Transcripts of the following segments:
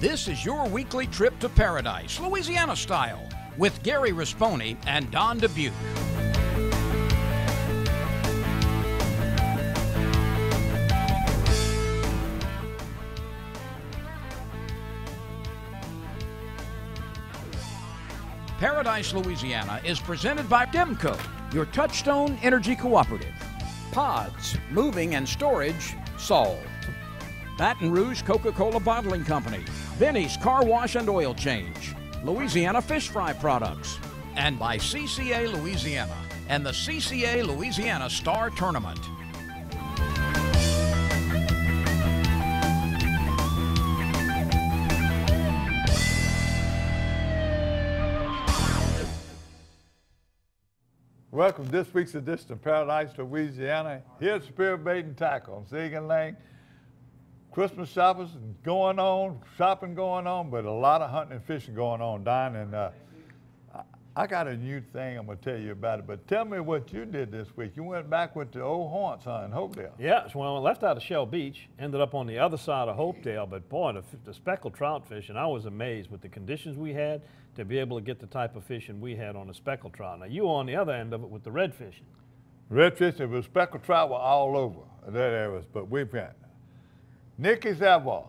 This is your weekly trip to paradise, Louisiana style, with Gary Risponi and Don Dubuque. Paradise, Louisiana is presented by Demco, your touchstone energy cooperative. Pods, moving and storage solved. Baton Rouge Coca-Cola Bottling Company, Benny's Car Wash and Oil Change, Louisiana Fish Fry Products, and by CCA Louisiana and the CCA Louisiana Star Tournament. Welcome to this week's edition of Paradise, Louisiana. Here's Spirit Bait and Tackle on Segan Lane. Christmas shopping going on, but a lot of hunting and fishing going on, Don. And I got a new thing I'm going to tell you about it, but tell me what you did this week. You went back with the old haunts in Hopedale. Yeah, well, I left out of Shell Beach, ended up on the other side of Hopedale, but boy, the speckled trout fishing, I was amazed with the conditions we had to be able to get the type of fishing we had on the speckled trout. Now, you were on the other end of it with the red fishing. Red fishing, but speckled trout were all over that area, but we've got NIckie Savoie,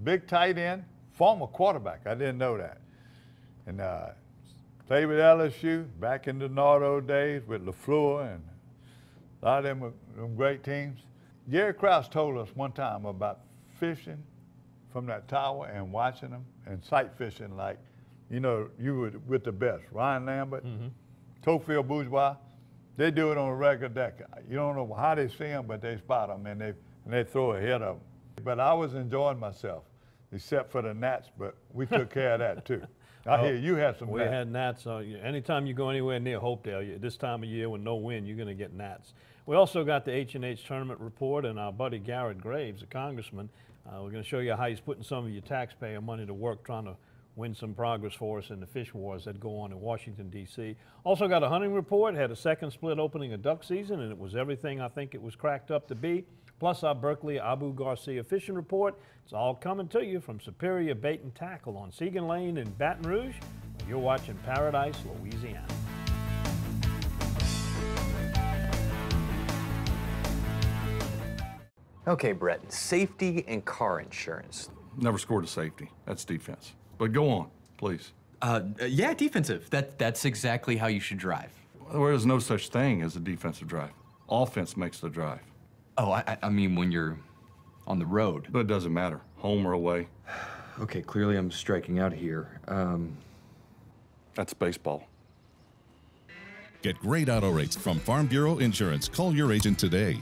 big tight end, former quarterback. I didn't know that. And played with LSU back in the Nardo days with LaFleur, and a lot of them great teams. Gary Krause told us one time about fishing from that tower and watching them and sight fishing like, you know, you were with the best. Ryan Lambert, Tofield Bourgeois, they do it on a regular deck. You don't know how they see them, but they spot them and they throw ahead of them. But I was enjoying myself, except for the gnats, but we took care of that too. I hear you had some gnats. We had gnats. Anytime you go anywhere near Hopedale, this time of year with no wind, you're going to get gnats. We also got the H&H tournament report, and our buddy Garrett Graves, a congressman, we're going to show you how he's putting some of your taxpayer money to work trying to win some progress for us in the fish wars that go on in Washington, D.C. Also got a hunting report, had a second split opening of duck season, and it was everything I think it was cracked up to be. Plus our Berkeley Abu Garcia fishing report. It's all coming to you from Superior Bait and Tackle on Segan Lane in Baton Rouge. You're watching Paradise, Louisiana. Okay, Brett, safety and car insurance. Never scored a safety. That's defense. But go on, please. Yeah, defensive. That's exactly how you should drive. There is no such thing as a defensive drive. Offense makes the drive. Oh, I mean when you're on the road. But it doesn't matter, home or away. Okay, clearly I'm striking out here. That's baseball. Get great auto rates from Farm Bureau Insurance. Call your agent today.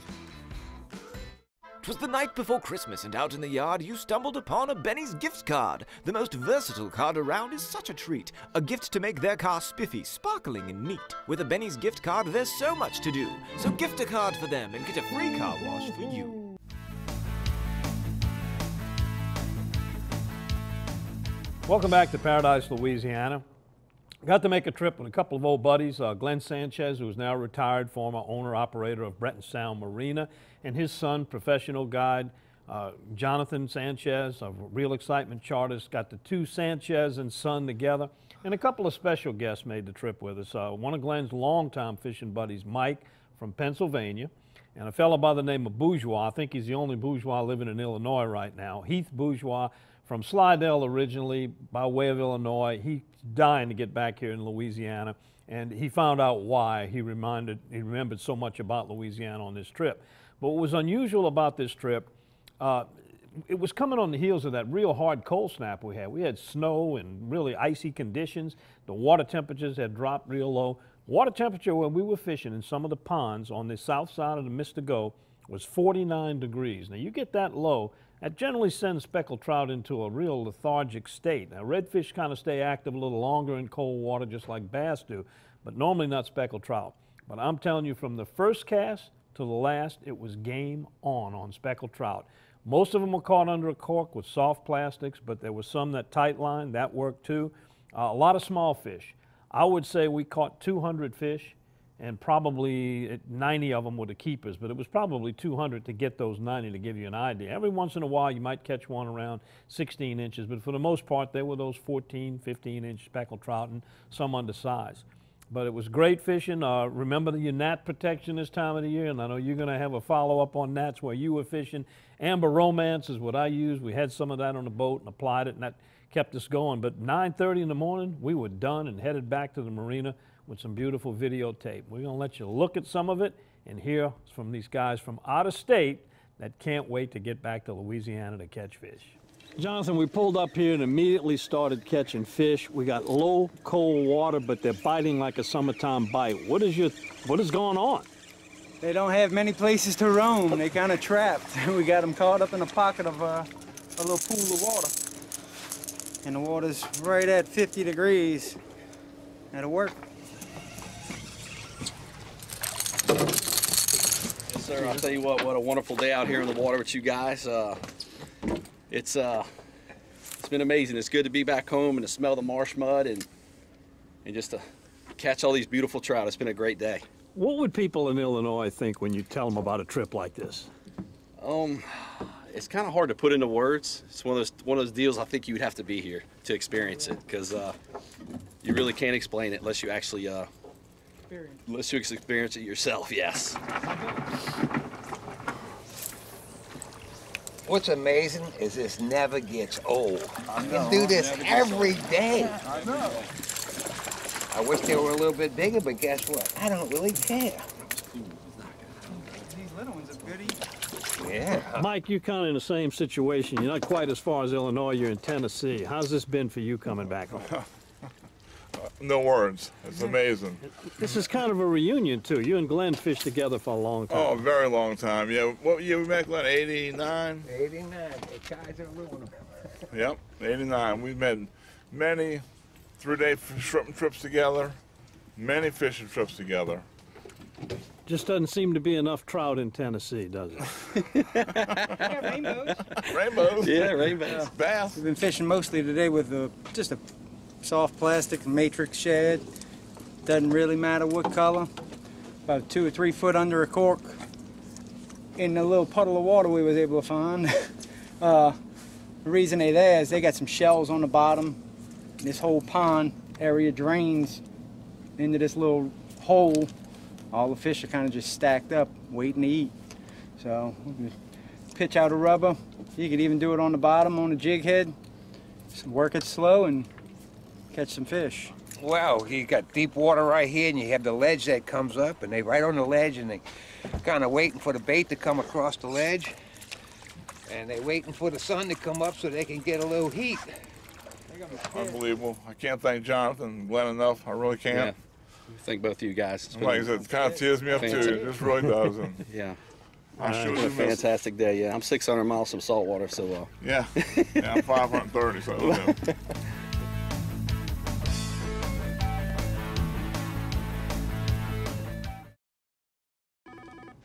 'Twas the night before Christmas, and out in the yard you stumbled upon a Benny's gift card. The most versatile card around is such a treat. A gift to make their car spiffy, sparkling, and neat. With a Benny's gift card, there's so much to do. So gift a card for them and get a free car wash for you. Welcome back to Paradise, Louisiana. Got to make a trip with a couple of old buddies, Glenn Sanchez, who is now retired, former owner-operator of Breton Sound Marina, and his son, professional guide, Jonathan Sanchez of Real Excitement Charters. Got the two Sanchez and son together, and a couple of special guests made the trip with us. One of Glenn's longtime fishing buddies, Mike from Pennsylvania, and a fellow by the name of Bourgeois. I think he's the only Bourgeois living in Illinois right now, Heath Bourgeois, from Slidell originally, by way of Illinois. He's dying to get back here in Louisiana, and he found out why. He remembered so much about Louisiana on this trip. But what was unusual about this trip, it was coming on the heels of that real hard cold snap we had. We had snow and really icy conditions. The water temperatures had dropped real low. Water temperature when we were fishing in some of the ponds on the south side of the Mystigo was 49 degrees. Now you get that low, that generally sends speckled trout into a real lethargic state. Now redfish kind of stay active a little longer in cold water just like bass do, but normally not speckled trout. But I'm telling you, from the first cast to the last, it was game on speckled trout. Most of them were caught under a cork with soft plastics, but there was some that tight line, that worked too. A lot of small fish. I would say we caught 200 fish, and probably 90 of them were the keepers, but it was probably 200 to get those 90 to give you an idea. Every once in a while you might catch one around 16 inches, but for the most part they were those 14, 15-inch speckled trout and some undersized. But it was great fishing. Remember your gnat protection this time of the year, and I know you're going to have a follow-up on gnats where you were fishing. Amber Romance is what I used. We had some of that on the boat and applied it, and that kept us going. But 9:30 in the morning, we were done and headed back to the marina with some beautiful videotape. We're going to let you look at some of it and hear from these guys from out of state that can't wait to get back to Louisiana to catch fish. Jonathan, we pulled up here and immediately started catching fish. We got low, cold water, but they're biting like a summertime bite. What is going on? They don't have many places to roam. They're kind of trapped. We got them caught up in a pocket of a little pool of water. And the water's right at 50 degrees. That'll work. Yes, sir. I'll tell you what a wonderful day out here in the water with you guys. It's been amazing. It's good to be back home and to smell the marsh mud and just to catch all these beautiful trout. It's been a great day. What would people in Illinois think when you tell them about a trip like this? It's kind of hard to put into words. It's one of those deals. I think you would have to be here to experience it, because you really can't explain it unless you actually experience it yourself. Yes. What's amazing is this never gets old. You can do this every day. I know. I wish they were a little bit bigger, but guess what? I don't really care. These little ones are goodies. Yeah. Mike, you're kind of in the same situation. You're not quite as far as Illinois. You're in Tennessee. How's this been for you coming back home? No words. It's amazing. This is kind of a reunion, too. You and Glenn fished together for a long time. Oh, a very long time. Yeah. What year we met, Glenn? 89? 89. The Kaiser aluminum. Yep, 89. We've made many 3-day shrimp trips together, many fishing trips together. Just doesn't seem to be enough trout in Tennessee, does it? Yeah, rainbows. Rainbows. Yeah, rainbows. Bass. We've been fishing mostly today with just a soft plastic matrix shad. Doesn't really matter what color. About 2 or 3 foot under a cork. In the little puddle of water we was able to find. The reason they're there is they got some shells on the bottom. This whole pond area drains into this little hole. All the fish are kind of just stacked up, waiting to eat. So we can pitch out a rubber. You could even do it on the bottom on a jig head. Just work it slow and catch some fish. Well, you got deep water right here, and you have the ledge that comes up, and they right on the ledge, and they kind of waiting for the bait to come across the ledge. And they waiting for the sun to come up so they can get a little heat. Unbelievable. I can't thank Jonathan and Glenn enough. I really can't. Yeah. Thank both of you guys. Like I said, it kind of tears me up too. It just really does. And yeah. I sure It's a fantastic day. Yeah, I'm 600 miles from saltwater, so. Yeah. Yeah, I'm 530, so. Yeah.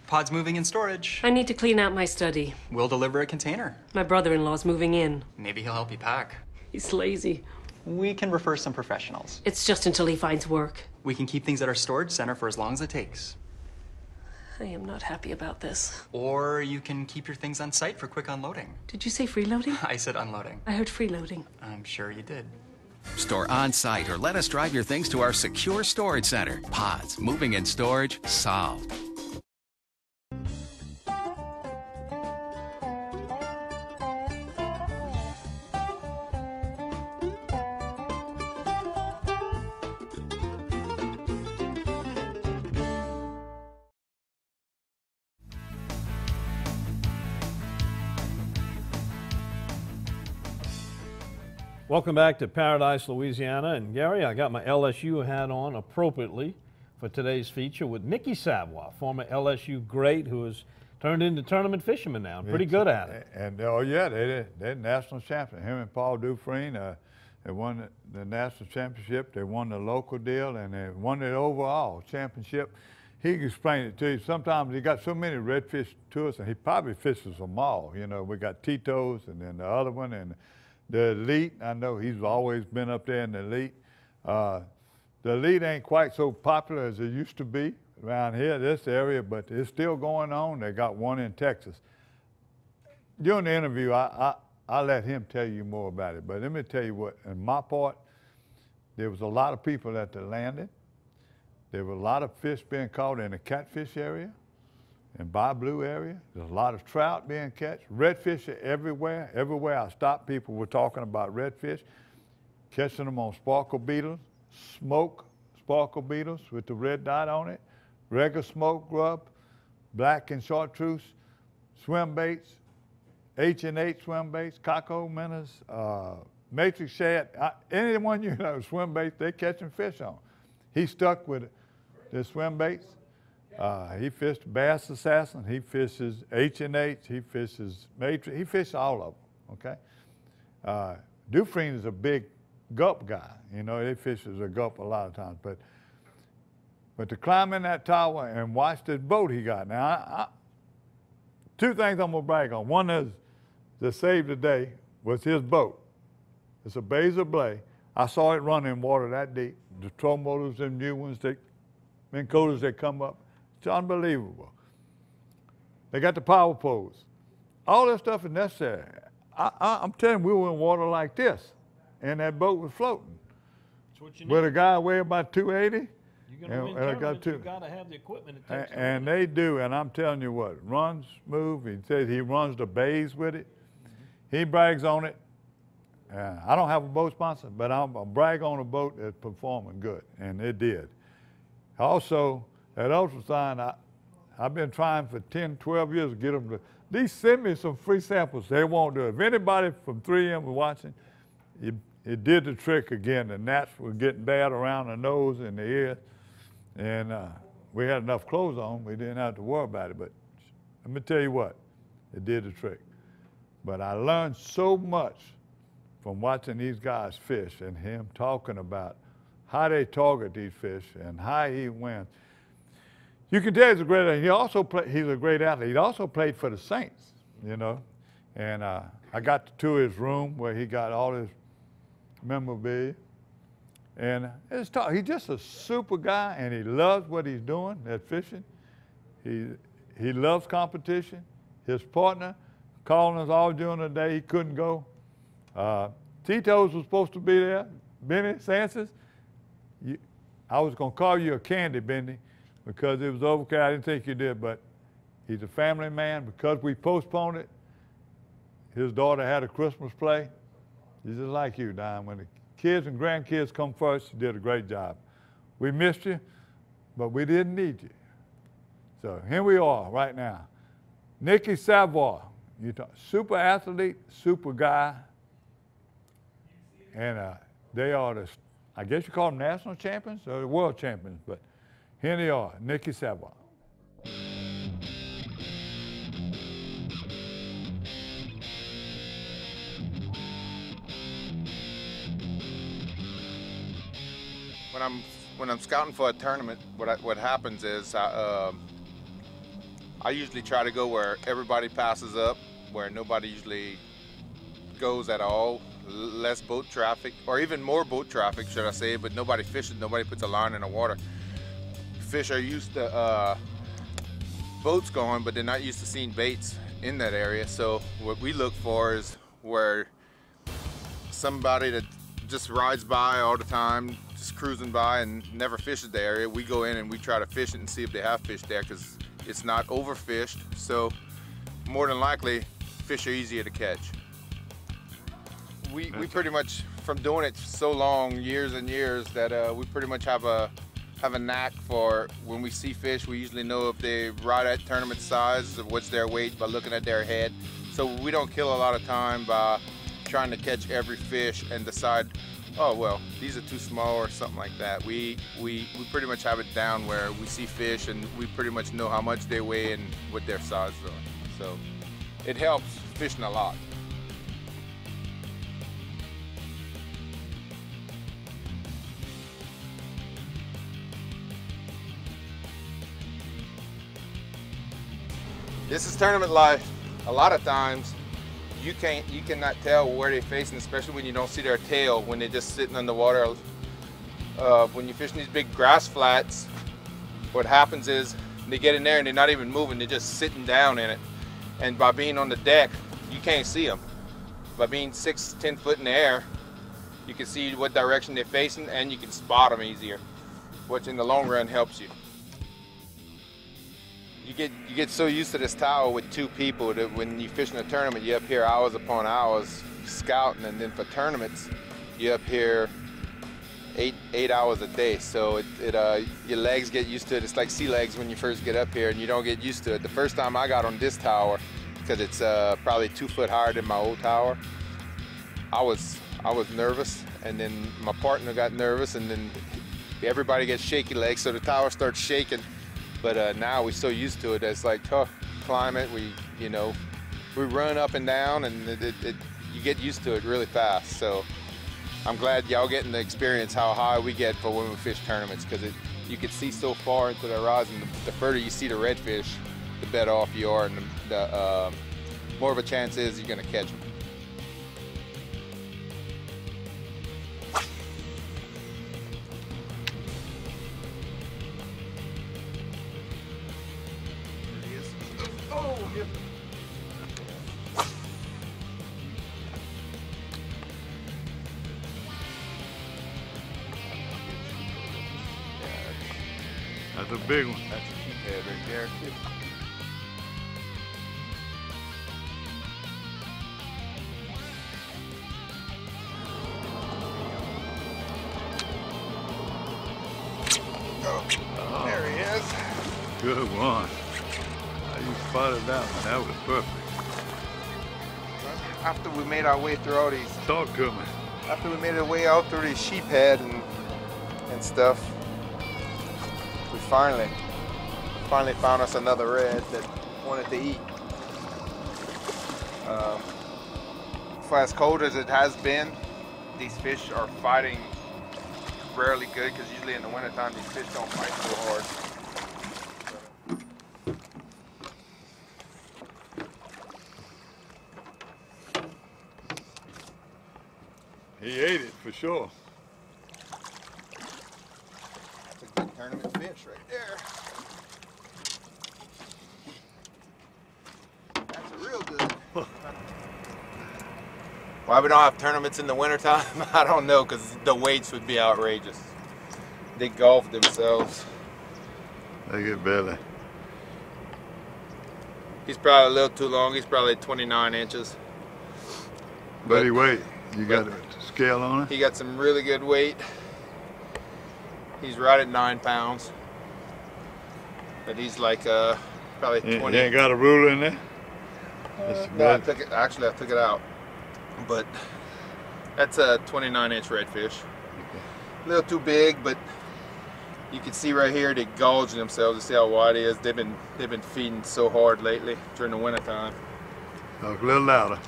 Pod's moving in storage. I need to clean out my study. We'll deliver a container. My brother-in-law's moving in. Maybe he'll help you pack. He's lazy. We can refer some professionals. It's just until he finds work. We can keep things at our storage center for as long as it takes. I am not happy about this. Or you can keep your things on site for quick unloading. Did you say freeloading? I said unloading. I heard freeloading. I'm sure you did. Store on site or let us drive your things to our secure storage center. Pods, moving and storage, solved. Welcome back to Paradise, Louisiana. And Gary, I got my LSU hat on appropriately for today's feature with Nicky Savoie, former LSU great who has turned into tournament fisherman now. Pretty good at it. And oh yeah, they're national champion. Him and Paul Dufresne, they won the national championship. They won the local deal, and they won the overall championship. He can explain it to you. Sometimes he got so many redfish tours, and he probably fishes them all. You know, we got Tito's, and then the other one, and the elite. I know he's always been up there in the elite. The elite ain't quite so popular as it used to be around here, this area, but it's still going on. They got one in Texas. During the interview, I'll let him tell you more about it, but let me tell you what, in my part, there was a lot of people at the landing. There were a lot of fish being caught in the catfish area, in Bar Blue area. There's a lot of trout being caught. Redfish are everywhere. Everywhere I stopped, people were talking about redfish, catching them on sparkle beetles, smoke sparkle beetles with the red dot on it, regular smoke grub, black and chartreuse, swim baits, H&H swim baits, cockle minnows, matrix shad, anyone you know, swim baits, they're catching fish on. He stuck with the swim baits. He fished Bass Assassin, he fishes H&H, he fishes matrix, he fishes all of them, okay? Dufresne is a big gulp guy, you know, he fishes a gulp a lot of times, but to climb in that tower and watch this boat he got. Now, two things I'm gonna brag on. One is the save the day was his boat. It's a Basil Blay. I saw it run in water that deep. The troll motors, them new ones, Minn Kotas that come up. It's unbelievable. They got the power poles. All that stuff is necessary. I'm telling you, we were in water like this, and that boat was floating. That's what you need. With a guy weigh about 280. You're going to win tournaments, you've got to have the equipment it takes. And they do, and I'm telling you what, runs smooth. He says he runs the bays with it. He brags on it. I don't have a boat sponsor, but I'm a brag on a boat that's performing good, and it did. Also, at Ultrasign, I've been trying for 10, 12 years to get them to, at least send me some free samples. They won't do it. If anybody from 3M was watching, it did the trick again. The gnats were getting bad around the nose and the ears, and we had enough clothes on, we didn't have to worry about it, but let me tell you what, it did the trick. But I learned so much from watching these guys fish and him talking about how they target these fish and how he wins. You can tell he's a great athlete. He's a great athlete. He also played for the Saints, you know. And I got to tour his room where he got all his memorabilia. And he's just a super guy, and he loves what he's doing at fishing. He loves competition. His partner calling us all during the day. He couldn't go. Tito's was supposed to be there. Benny Sanchez, I was going to call you a candy, Benny, because it was okay. I didn't think you did, but he's a family man. Because we postponed it, his daughter had a Christmas play. He's just like you, Don. When the kids and grandkids come first, you did a great job. We missed you, but we didn't need you. So here we are right now. Nicky Savoie, super athlete, super guy. And they are the, I guess you call them national champions or the world champions, but here they are, Nicky Savoie. When I'm scouting for a tournament, what happens is I usually try to go where everybody passes up, where nobody usually goes at all. Less boat traffic, or even more boat traffic, should I say, but nobody fishes, nobody puts a line in the water. Fish are used to boats going, but they're not used to seeing baits in that area. So what we look for is where somebody that just rides by all the time, just cruising by and never fishes the area, we go in and we try to fish it and see if they have fish there, because it's not overfished. So more than likely, fish are easier to catch. We pretty much, from doing it so long, years and years, that we pretty much have a knack for when we see fish. We usually know if they ride at tournament size, what's their weight by looking at their head. So we don't kill a lot of time by trying to catch every fish and decide, oh well, these are too small or something like that. We pretty much have it down where we see fish and we pretty much know how much they weigh and what their size are. So it helps fishing a lot. This is tournament life. A lot of times you cannot tell where they're facing, especially when you don't see their tail when they're just sitting underwater when you fish in these big grass flats, what happens is they get in there and they're not even moving, they're just sitting down in it. And by being on the deck, you can't see them. By being 6-10 foot in the air, you can see what direction they're facing and you can spot them easier, which in the long run helps you. You get so used to this tower with 2 people that when you fish in a tournament, you're up here hours upon hours scouting, and then for tournaments, you're up here 8 hours a day. So your legs get used to it. It's like sea legs when you first get up here, and you don't get used to it. The first time I got on this tower, because it's probably 2 foot higher than my old tower, I was nervous, and then my partner got nervous, and then everybody gets shaky legs, so the tower starts shaking. But now we're so used to it. It's like tough climate. We run up and down, and you get used to it really fast. So I'm glad y'all getting to experience how high we get for when we fish tournaments, because you can see so far into the horizon. The further you see the redfish, the better off you are, and the more of a chance is you're going to catch them. That's a big one. That's a sheephead right there, too. Oh, there he is. Good one. You spotted that one. That was perfect. After we made our way through all these... Talk to me. After we made our way out through these sheephead and stuff, we finally found us another red that wanted to eat. For as cold as it has been, these fish are fighting rarely good, because usually in the wintertime these fish don't fight so hard. He ate it for sure. That's a good tournament fish right there. That's a real good. Why we don't have tournaments in the wintertime, I don't know, because the weights would be outrageous. They golf themselves. They get belly. He's probably a little too long. He's probably 29 inches. But he weighed. You got a scale on it? He got some really good weight. He's right at 9 pounds. But he's like probably 20. You ain't got a ruler in there? No, I took it out. But that's a 29-inch redfish. A little too big, but you can see right here they're gouging themselves to see how wide it is. They've been feeding so hard lately during the wintertime. Talk a little louder.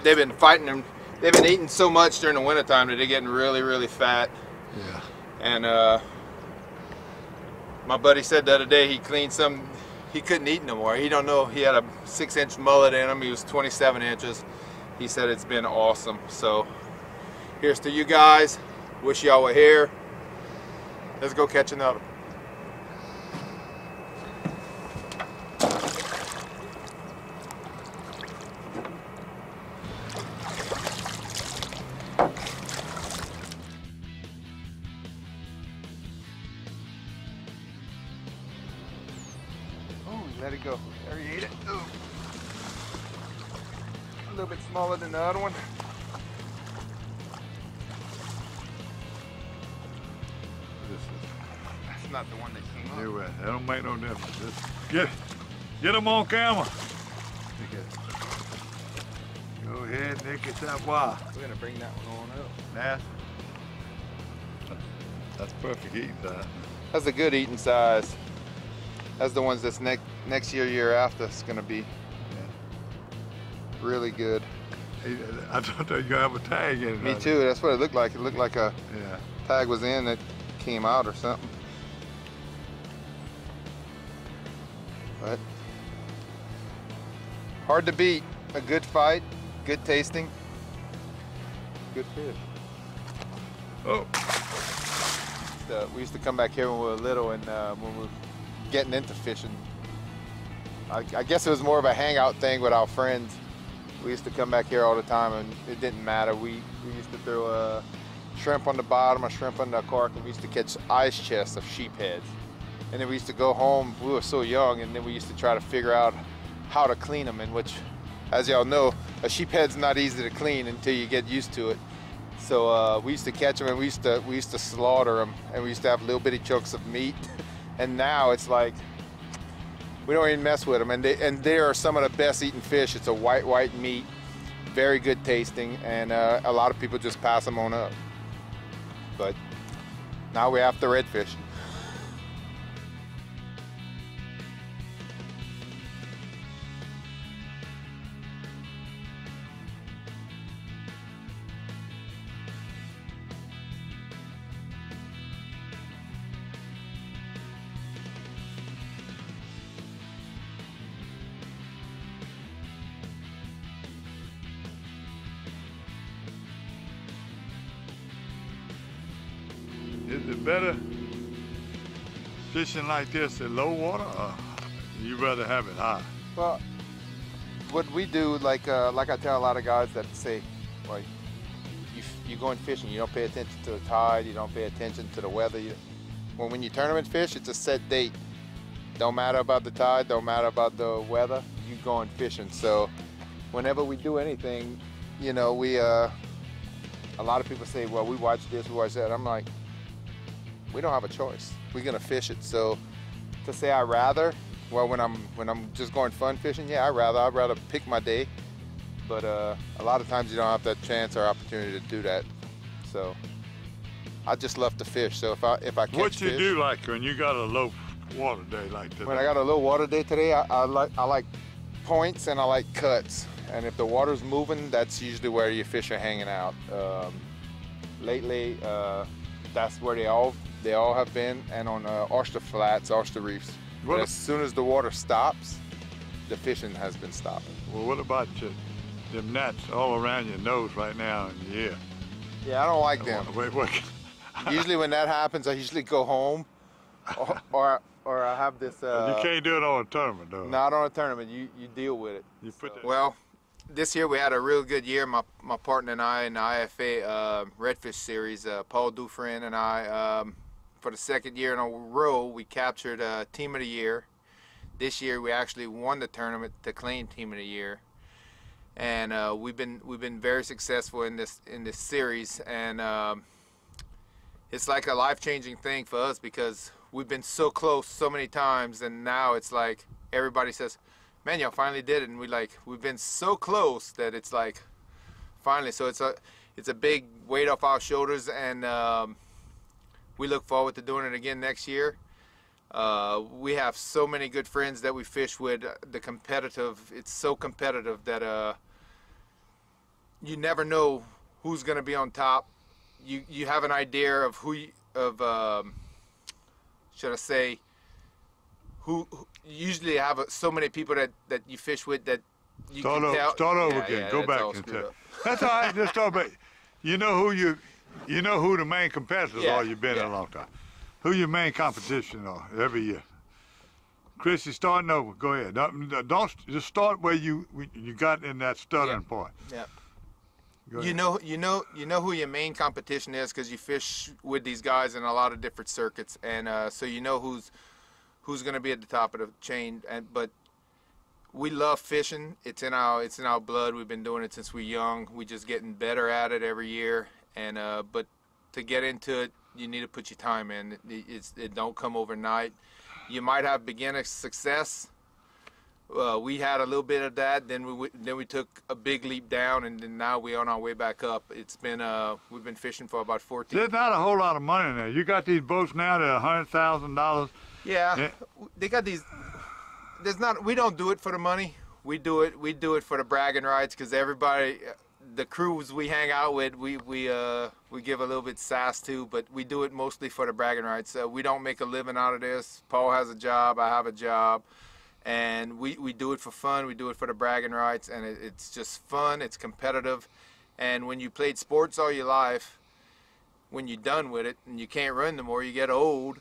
They've been fighting them. They've been eating so much during the wintertime that they're getting really, really fat. Yeah. And my buddy said the other day he cleaned some. He couldn't eat no more. He don't know. He had a 6-inch mullet in him. He was 27 inches. He said it's been awesome. So here's to you guys. Wish y'all were here. Let's go catch another. Oh, let it go. There he ate it. Ooh. A little bit smaller than the other one. That's not the one that came up. You're right. That don't make no difference. Just get him on camera. Go ahead, Nicky Savoie. We're gonna bring that one on up. Nasty. That's perfect eating size. That's a good eating size. That's the ones that's next year after. It's gonna be really good. I thought you gonna have a tag in it. Me too. That's what it looked like. It looked like a tag was in that came out or something. But hard to beat. A good fight, good tasting, good fish. Oh. used to come back here when we were little, and when we were getting into fishing. I guess it was more of a hangout thing with our friends. We used to come back here all the time, and it didn't matter. We used to throw a shrimp on the bottom, a shrimp on the cork, and we used to catch ice chests of sheep heads. And then we used to go home. We were so young, and then we used to try to figure out how to clean them, in which, as y'all know, a sheep head's not easy to clean until you get used to it. So we used to catch them, and we used to slaughter them, and we used to have little bitty chunks of meat. And now it's like, we don't even mess with them, and they are some of the best eating fish. It's a white meat, very good tasting, and a lot of people just pass them on up. But now we're after redfish. Is it better fishing like this at low water, or you rather have it high? Well, what we do, like I tell a lot of guys that say, well, you going fishing, you don't pay attention to the tide, you don't pay attention to the weather. When you tournament fish, it's a set date. Don't matter about the tide, don't matter about the weather, you going fishing. So whenever we do anything, you know, a lot of people say, well, we watch this, we watch that. I'm like, we don't have a choice. We're gonna fish it. So to say I rather, well, when I'm just going fun fishing, yeah, I'd rather pick my day. But a lot of times you don't have that chance or opportunity to do that. So I just love to fish. So if I catch what you fish, do like when you got a low water day like today? when I got a low water day today, I like points and I like cuts. And if the water's moving, that's usually where your fish are hanging out. Lately, that's where they all have been, and on oyster flats, oyster reefs. But as soon as the water stops, the fishing has been stopping. Well, what about them gnats all around your nose right now in the ear? Yeah, I don't like them. Usually when that happens, I usually go home, or I have this. You can't do it on a tournament, though. Not on a tournament. You deal with it. You put Well, this year we had a real good year. My partner and I in the IFA Redfish Series, Paul Dufresne and I, for the second year in a row, we captured Team of the Year. This year we actually won the tournament to claim Team of the Year, and we've been very successful in this series, and it's like a life-changing thing for us because we've been so close so many times, and now it's like everybody says, man, y'all finally did it, and we've been so close that it's like finally. So it's a big weight off our shoulders, and we look forward to doing it again next year. We have so many good friends that we fish with. It's so competitive that you never know who's going to be on top. You have an idea of should I say, who usually have so many people that you fish with that you can tell. Start over again. Yeah, Go back and tell. That's all right. Just start back. You know who the main competitors are. You've been in a long time. Who your main competition are every year? Chrissy, starting over. Go ahead. Don't just start where you got in that stuttering point. Yeah. You know who your main competition is because you fish with these guys in a lot of different circuits, and so you know who's going to be at the top of the chain. But we love fishing. It's in our blood. We've been doing it since we're young. We're just getting better at it every year. And but to get into it, you need to put your time in. It don't come overnight. You might have beginner success. We had a little bit of that. Then we took a big leap down, and then now we're on our way back up. It's been we've been fishing for about 14. There's not a whole lot of money in there. You got these boats now that are $100,000. Yeah, they got these. We don't do it for the money. We do it for the bragging rights because everybody, the crews we hang out with, we give a little bit sass to, but we do it mostly for the bragging rights. We don't make a living out of this. Paul has a job. I have a job. And we do it for fun. We do it for the bragging rights, and it's just fun. It's competitive. And when you played sports all your life, when you're done with it and you can't run no more, you get old,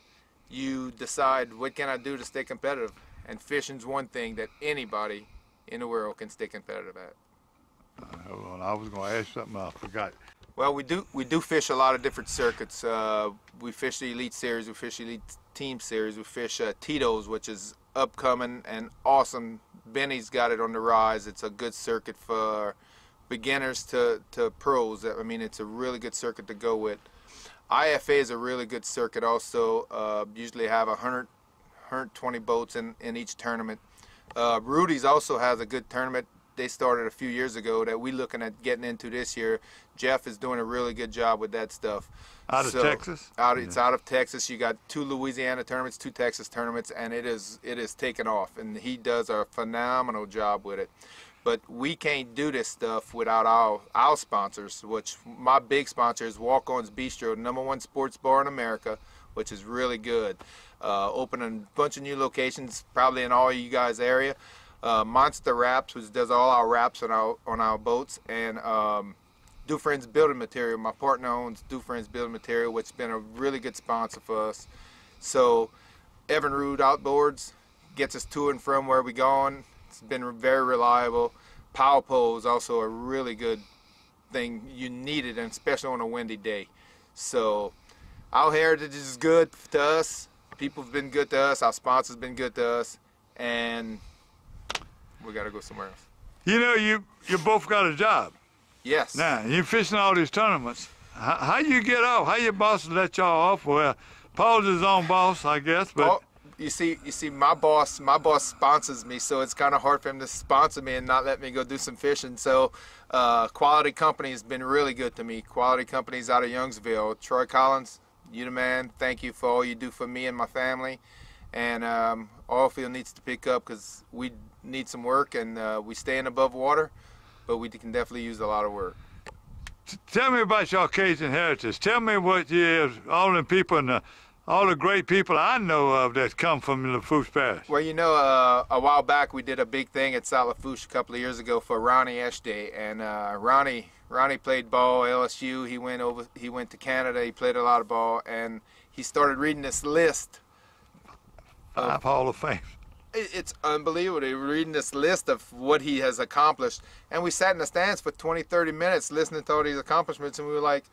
you decide, what can I do to stay competitive? And fishing's one thing that anybody in the world can stay competitive at. Hold on, I was going to ask something, I forgot. Well, we do fish a lot of different circuits. We fish the Elite Series, we fish the Elite Team Series, we fish Tito's, which is upcoming and awesome. Benny's got it on the rise. It's a good circuit for beginners to pros. I mean, it's a really good circuit to go with. IFA is a really good circuit also. Usually have 120 boats in each tournament. Rudy's also has a good tournament. They started a few years ago that we're looking at getting into this year. Jeff is doing a really good job with that stuff. Out of Texas? It's out of Texas. You got 2 Louisiana tournaments, 2 Texas tournaments, and it is taken off. And he does a phenomenal job with it. But we can't do this stuff without our sponsors, which my big sponsor is Walk-On's Bistro, #1 sports bar in America, which is really good. Opening a bunch of new locations, probably in all you guys' area. Monster Wraps, which does all our wraps on our boats, and Dufresne's Building Material. My partner owns Dufresne's Building Material, which has been a really good sponsor for us. So Evan Rood Outboards gets us to and from where we're going. It's been very reliable. Power Pole is also a really good thing. You need it, and especially on a windy day. So our heritage is good to us. People have been good to us. Our sponsors have been good to us, and we got to go somewhere else. You know, you both got a job. Yes. Now, you're fishing all these tournaments. How you get off? How your boss let y'all off? Well, Paul's his own boss, I guess, but... Paul, you see, my boss sponsors me, so it's kind of hard for him to sponsor me and not let me go do some fishing. So Quality Company has been really good to me. Quality Company's out of Youngsville. Troy Collins, you the man. Thank you for all you do for me and my family. And Oilfield needs to pick up because we need some work, and we staying above water, but we can definitely use a lot of work. Tell me about your Cajun heritage. Tell me what you is, all the people and all the great people I know of that come from Lafourche Parish. Well, you know, a while back we did a big thing at South Lafourche a couple of years ago for Ronnie Esch Day, and Ronnie played ball at LSU. He went to Canada. He played a lot of ball, and he started reading this list. Five Hall of Fame. It's unbelievable. They were reading this list of what he has accomplished, and we sat in the stands for 20-30 minutes listening to all these accomplishments, and we were like,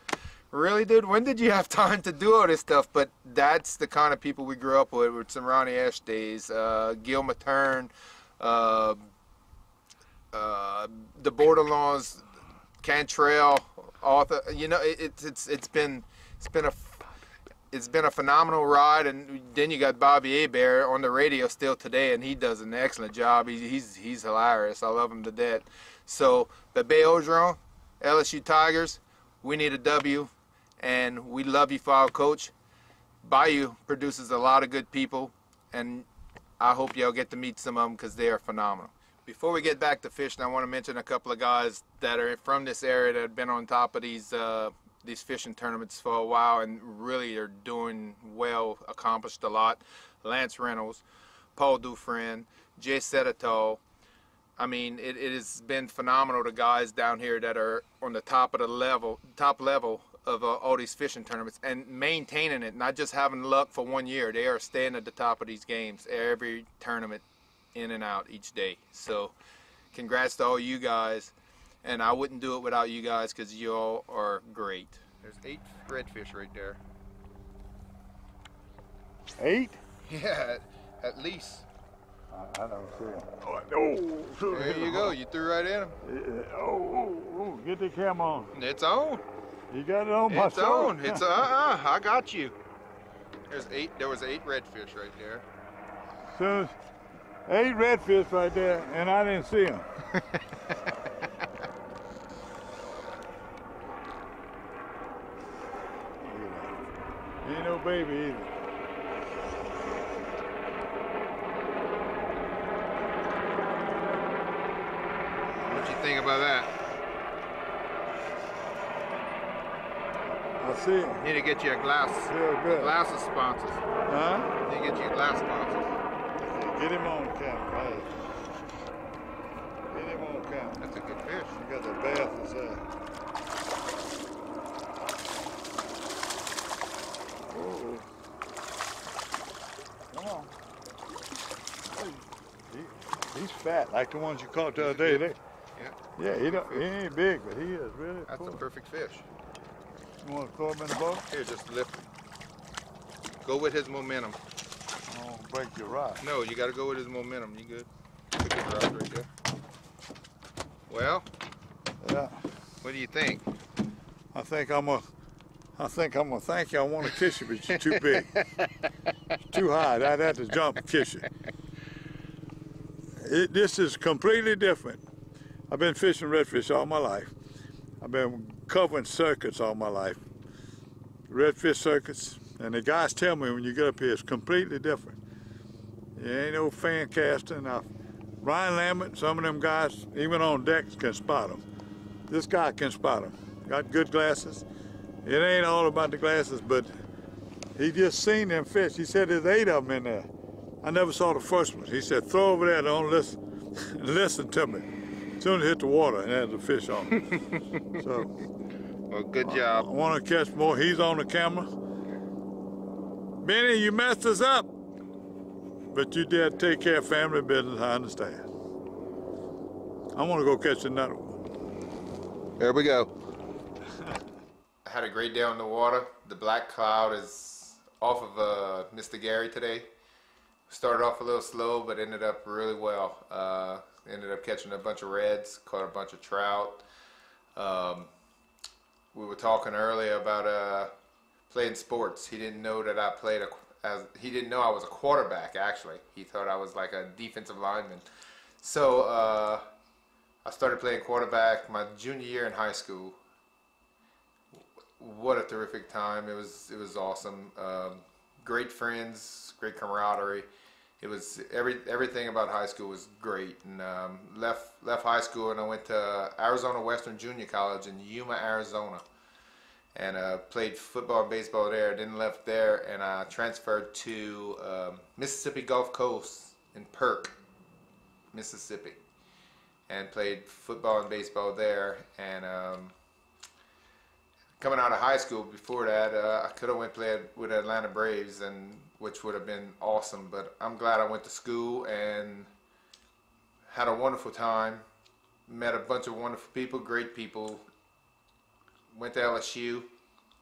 really, dude? When did you have time to do all this stuff? But that's the kind of people we grew up with some Ronnie Esch Days, Gil Matern, the Bordelons, Cantrell, Arthur. You know, it's been a phenomenal ride. And then you got Bobby Hebert on the radio still today, and he does an excellent job. He's hilarious. I love him to death. So the Bay Ogeron, LSU Tigers, we need a W. And we love you for our coach. Bayou produces a lot of good people, and I hope y'all get to meet some of them because they are phenomenal. Before we get back to fishing, I want to mention a couple of guys that are from this area that have been on top of these fishing tournaments for a while and really are doing well, accomplished a lot. Lance Reynolds, Paul Dufresne, Jay Sedetol. I mean, it has been phenomenal, the guys down here that are on the top level of all these fishing tournaments and maintaining it, not just having luck for 1 year. They are staying at the top of these games every tournament, in and out each day. So congrats to all you guys, and I wouldn't do it without you guys because you all are great. There's 8 redfish right there. 8? Yeah, at least. I don't see them. Oh, there you go. You threw right in them. Oh, get the camera on. It's on. You got it on my It's on. It's I got you. There was 8 redfish right there. So 8 redfish right there, and I didn't see them. Ain't no baby either. What you think about that? I see him. Need to get you a glass. Good. A glass of sponsors. Huh? Need to get you a glass sponsors. Get him on camera. Right. Get him on camera. That's a good fish. You got the bass inside. Oh. Come on. He's fat, like the ones you caught the other day. Yeah, he ain't big, but he is really. That's a perfect fish. You want to throw him in the boat? Here, just lift him. Go with his momentum. I won't break your rod. No, you got to go with his momentum. You good? Pick his rod right there. Well, yeah. What do you think? I think I'm gonna thank you. I want to kiss you, but you're too big. Too high. I'd have to jump and kiss you. This is completely different. I've been fishing redfish all my life. I've been covering circuits all my life. Redfish circuits. And the guys tell me when you get up here, it's completely different. There ain't no fan casting. Now, Ryan Lambert, some of them guys, even on decks, can spot them. This guy can spot them. Got good glasses. It ain't all about the glasses, but he just seen them fish. He said there's 8 of them in there. I never saw the first one. He said, throw over there, don't listen. Listen to me. As soon as it hit the water, and there's a fish on it. So, well, good job. I want to catch more. He's on the camera. Benny, you messed us up. But you did take care of family business, I understand. I want to go catch another one. There we go. I had a great day on the water. The black cloud is off of Mr. Gary today. Started off a little slow, but ended up really well. Ended up catching a bunch of reds, caught a bunch of trout. We were talking earlier about playing sports. He didn't know that I played he didn't know I was a quarterback, actually. He thought I was like a defensive lineman. So I started playing quarterback my junior year in high school. What a terrific time. It was awesome. Great friends, great camaraderie. It was everything about high school was great. And left high school and I went to Arizona Western Junior College in Yuma, Arizona. And played football and baseball there. Then left there and I transferred to Mississippi Gulf Coast in Perk, Mississippi, and played football and baseball there. And coming out of high school, before that, I could have went played with Atlanta Braves, which would have been awesome. But I'm glad I went to school and had a wonderful time. Met a bunch of wonderful people, great people. Went to LSU.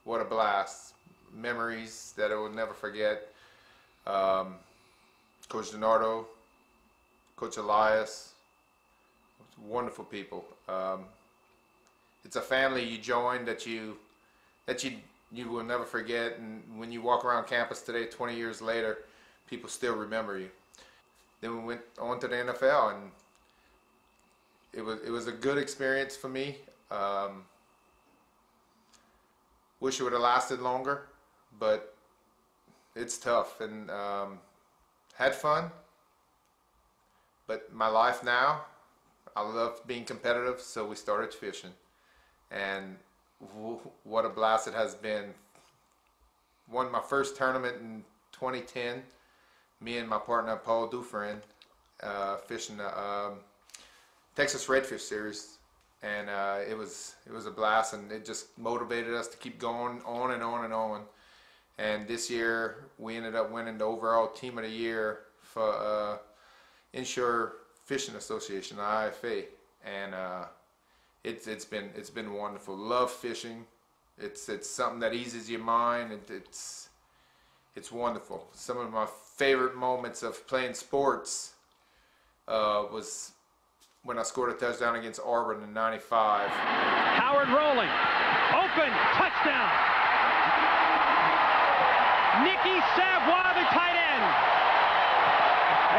What a blast. Memories that I will never forget. Coach DiNardo, Coach Elias, wonderful people. It's a family you join that you will never forget, and when you walk around campus today 20 years later, people still remember you. Then we went on to the NFL, and it was a good experience for me. Wish it would have lasted longer, but it's tough, and had fun. But my life now, I love being competitive, so we started fishing. And what a blast it has been. Won my first tournament in 2010. Me and my partner Paul Dufresne fishing the Texas Redfish Series, and it was a blast, and it just motivated us to keep going on and on and on. And this year we ended up winning the overall Team of the Year for Inshore Fishing Association, the IFA, and it's been wonderful. Love fishing. It's something that eases your mind, and it's wonderful. Some of my favorite moments of playing sports was when I scored a touchdown against Auburn in '95. Howard rolling, open, touchdown. Nicky Savoie, the tight end.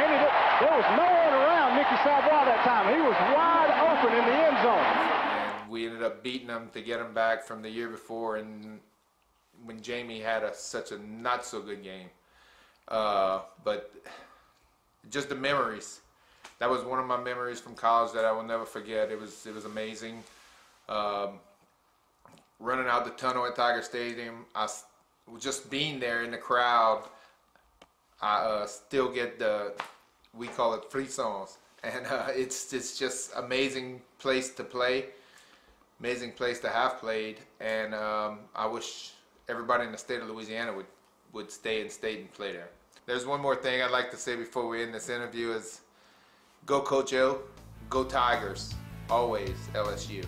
Amy, there was no one around Nicky Savoie that time. He was wide open in the end zone. And we ended up beating him to get him back from the year before, and when Jamie had such a not so good game. But just the memories. That was one of my memories from college that I will never forget. It was amazing. Running out the tunnel at Tiger Stadium, just being there in the crowd, I still get we call it frissons, and it's just amazing place to play, amazing place to have played, and I wish everybody in the state of Louisiana would would stay in state and play there. There's one more thing I'd like to say before we end this interview is go Coach O, go Tigers, always LSU.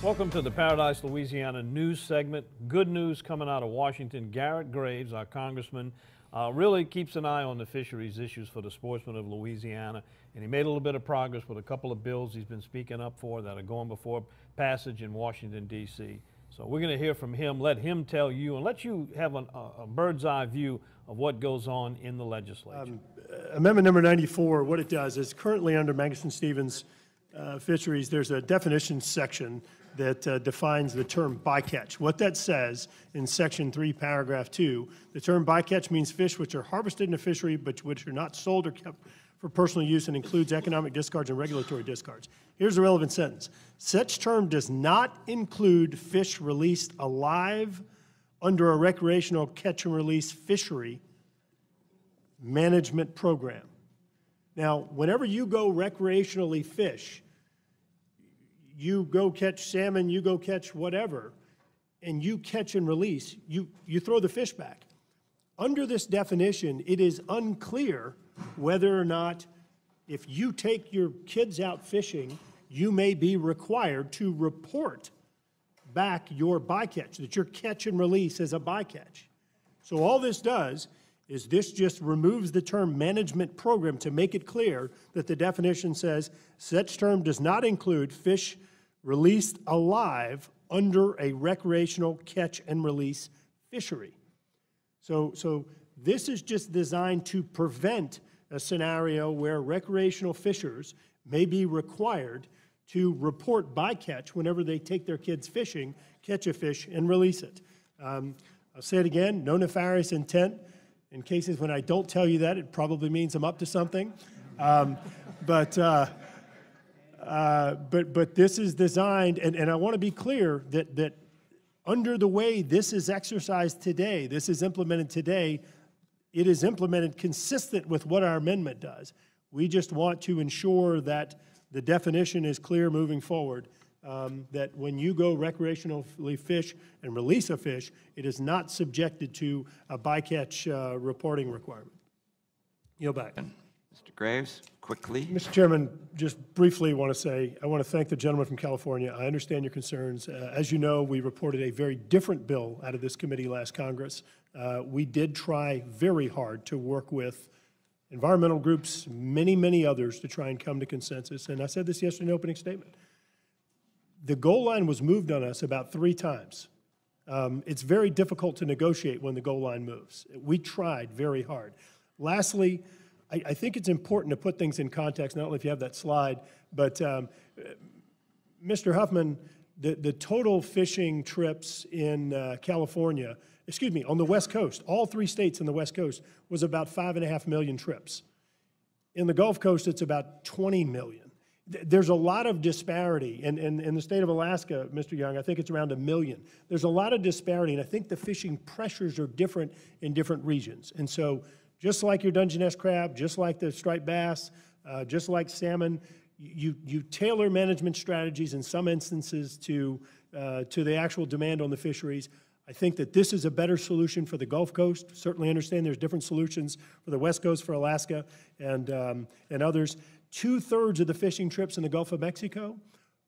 Welcome to the Paradise, Louisiana news segment. Good news coming out of Washington. Garrett Graves, our congressman, really keeps an eye on the fisheries issues for the sportsmen of Louisiana, and he made a little bit of progress with a couple of bills he's been speaking up for that are going before passage in Washington, D.C. So we're going to hear from him, let him tell you, and let you have a bird's eye view of what goes on in the legislature. Amendment number 94, what it does is currently under Magnuson-Stevens fisheries, there's a definition section that defines the term bycatch. What that says in section 3, paragraph 2, the term bycatch means fish which are harvested in a fishery but which are not sold or kept for personal use and includes economic discards and regulatory discards. Here's the relevant sentence. Such term does not include fish released alive under a recreational catch and release fishery management program. Now, whenever you go recreationally fish, you go catch salmon, you go catch whatever, and you catch and release, you throw the fish back. Under this definition, it is unclear whether or not if you take your kids out fishing, you may be required to report back your bycatch, that your catch and release is a bycatch. So all this does is this just removes the term management program to make it clear that the definition says such term does not include fish released alive under a recreational catch and release fishery. So this is just designed to prevent a scenario where recreational fishers may be required to report bycatch whenever they take their kids fishing, catch a fish, and release it. I'll say it again, no nefarious intent. In cases when I don't tell you that, it probably means I'm up to something. But this is designed, and I want to be clear that under the way this is exercised today, this is implemented today, it is implemented consistent with what our amendment does. We just want to ensure that the definition is clear moving forward, that when you go recreationally fish and release a fish, it is not subjected to a bycatch reporting requirement. Yield back. Mr. Graves, quickly. Mr. Chairman, just briefly want to say, I want to thank the gentleman from California. I understand your concerns. As you know, we reported a very different bill out of this committee last Congress. We did try very hard to work with environmental groups, many others to try and come to consensus. And I said this yesterday in the opening statement. The goal line was moved on us about 3 times. It's very difficult to negotiate when the goal line moves. We tried very hard. Lastly, I think it's important to put things in context. I don't know if you have that slide, but Mr. Huffman, the total fishing trips in California, excuse me, on the West Coast, all 3 states on the West Coast, was about 5.5 million trips. In the Gulf Coast, it's about 20 million. There's a lot of disparity, and in the state of Alaska, Mr. Young, I think it's around 1 million. There's a lot of disparity, and I think the fishing pressures are different in different regions. And so, just like your Dungeness crab, just like the striped bass, just like salmon, you tailor management strategies in some instances to the actual demand on the fisheries. I think that this is a better solution for the Gulf Coast. Certainly understand there's different solutions for the West Coast, for Alaska, and others. 2/3 of the fishing trips in the Gulf of Mexico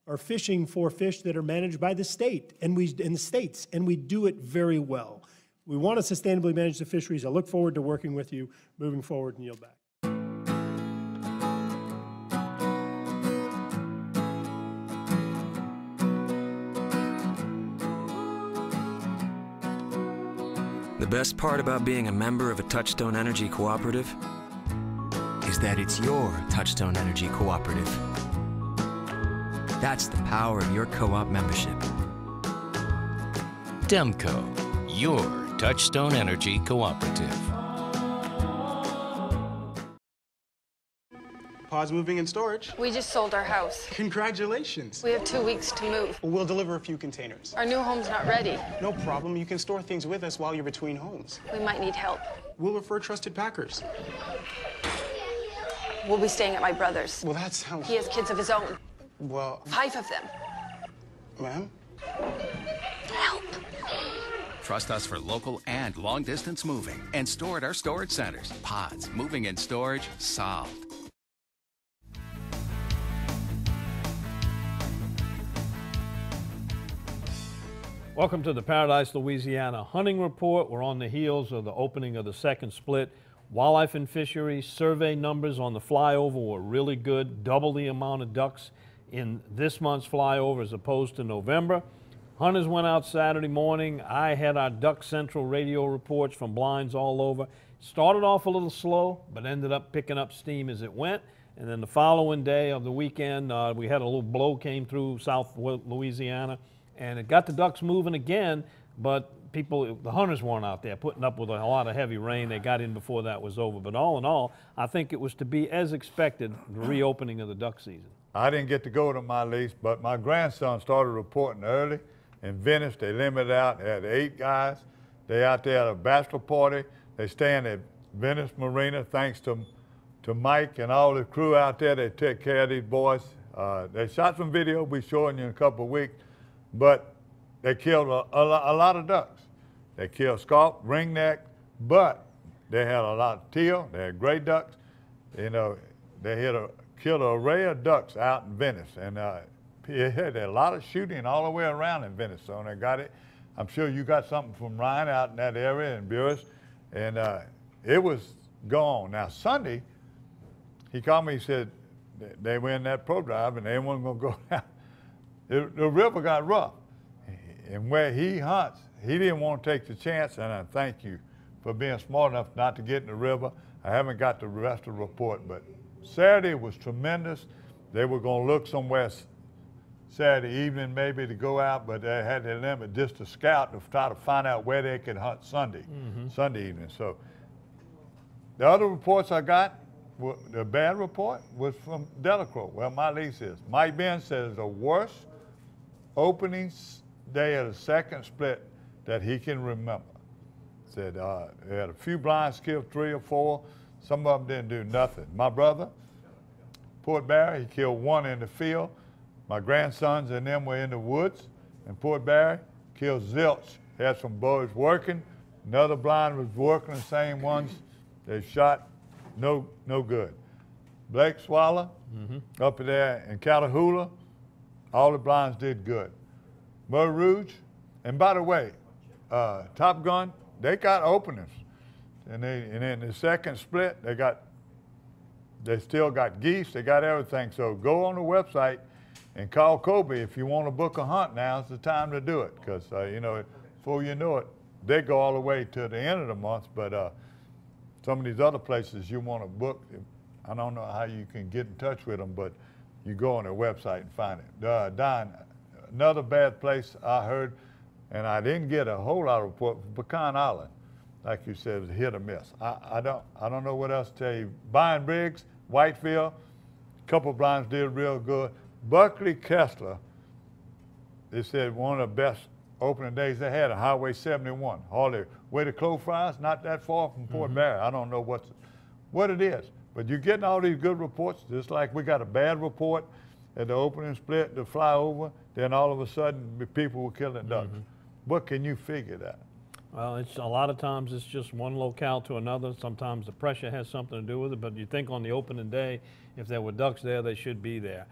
are fishing for fish that are managed by the state in the states, and we do it very well. We want to sustainably manage the fisheries. I look forward to working with you moving forward, and yield back. The best part about being a member of a Touchstone Energy Cooperative is that it's your Touchstone Energy Cooperative. That's the power of your co-op membership. Demco, your Touchstone Energy Cooperative. Pods moving and storage. We just sold our house. Congratulations. We have 2 weeks to move. We'll deliver a few containers. Our new home's not ready. No problem. You can store things with us while you're between homes. We might need help. We'll refer trusted packers. We'll be staying at my brother's. Well, that sounds... He has kids of his own. Well... 5 of them. Ma'am? Help. Trust us for local and long-distance moving and store at our storage centers. Pods, moving and storage, solved. Welcome to the Paradise, Louisiana Hunting Report. We're on the heels of the opening of the second split. Wildlife and Fishery survey numbers on the flyover were really good, double the amount of ducks in this month's flyover as opposed to November. Hunters went out Saturday morning. I had our Duck Central radio reports from blinds all over. Started off a little slow, but ended up picking up steam as it went. And then the following day of the weekend, we had a little blow came through South Louisiana, and it got the ducks moving again, but the hunters weren't out there putting up with a lot of heavy rain. They got in before that was over. But all in all, I think it was to be as expected, the reopening of the duck season. I didn't get to go to my lease, but my grandson started reporting early. In Venice, they limited out. They had 8 guys. They out there at a bachelor party. They staying at Venice Marina, thanks to Mike and all the crew out there. They take care of these boys. They shot some video. We'll be showing you in a couple of weeks. But they killed a lot of ducks. They killed scarp, ringneck, but they had a lot of teal. They had gray ducks. You know, they killed an array of ducks out in Venice, and it had a lot of shooting all the way around in Venice. So they got it. I'm sure you got something from Ryan out in that area in Buras, and it was gone. Now Sunday, he called me. He said they were in that pro drive and they weren't going to go down. The river got rough, and where he hunts, he didn't want to take the chance, and I thank you for being smart enough not to get in the river. I haven't got the rest of the report, but Saturday was tremendous. They were going to look somewhere Saturday evening maybe to go out, but they had their limit just to scout to try to find out where they could hunt Sunday evening. So the other reports I got, the bad report was from Delacroix, where my lease is. Mike Ben says the worst opening day of the second split that he can remember. Said they had a few blinds killed, 3 or 4. Some of them didn't do nothing. My brother, Port Barry, he killed 1 in the field. My grandsons and them were in the woods in Port Barry, killed zilch. Had some boys working. Another blind was working, the same ones. They shot, no good. Blake Swallow, up there in Catahoula, all the blinds did good. Mur Rouge, and by the way, Top Gun, they got openings. And in the second split, they still got geese, they got everything. So go on the website and call Kobe if you want to book a hunt. Now's the time to do it, because you know, before you know it, they go all the way to the end of the month. But some of these other places you want to book, I don't know how you can get in touch with them, but you go on their website and find it. Don, another bad place I heard, and I didn't get a whole lot of report, Pecan Island, like you said, it was hit or miss. I don't know what else to tell you. Byron Briggs, Whitefield, a couple of blinds did real good. Buckley Kessler, they said one of the best opening days they had on Highway 71. Hardly where the Clove Fries, not that far from Port Barry. I don't know what it is, but you're getting all these good reports, just like we got a bad report at the opening split, the flyover, then all of a sudden people were killing ducks. what can you figure that? Well, it's a lot of times it's just one locale to another. Sometimes the pressure has something to do with it, but you think on the opening day, if there were ducks there, they should be there.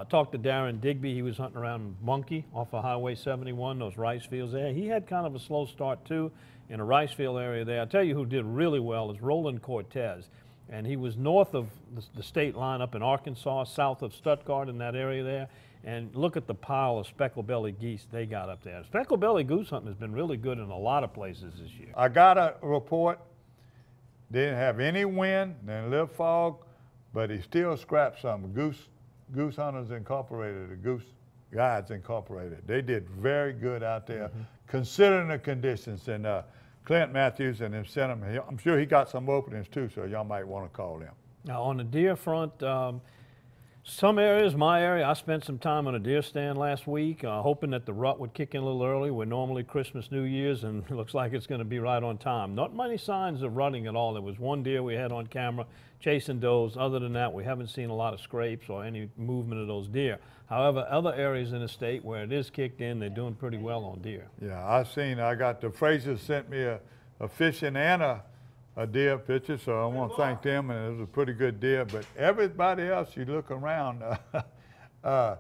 Talked to Darren Digby. He was hunting around Monkey off of Highway 71, those rice fields there. He had kind of a slow start too in a rice field area there. I'll tell you who did really well is Roland Cortez. And he was north of the state line up in Arkansas, south of Stuttgart in that area there. And look at the pile of speckled-bellied geese they got up there. Speckled-bellied goose hunting has been really good in a lot of places this year. I got a report. Didn't have any wind, didn't little fog, but he still scrapped some. Goose Hunters Incorporated, the Goose Guides Incorporated. They did very good out there, considering the conditions. And Clint Matthews and him sent him. I'm sure he got some openings too, so y'all might want to call him. Now on the deer front, some areas, my area, I spent some time on a deer stand last week, hoping that the rut would kick in a little early. We're normally Christmas, New Year's, and it looks like it's going to be right on time. Not many signs of rutting at all. There was one deer we had on camera chasing does. Other than that, we haven't seen a lot of scrapes or any movement of those deer. However, other areas in the state where it is kicked in, they're doing pretty well on deer. Yeah, I got the Fraser sent me a fishing and a deer picture, so I want to thank them, and it was a pretty good deer. But everybody else, you look around, I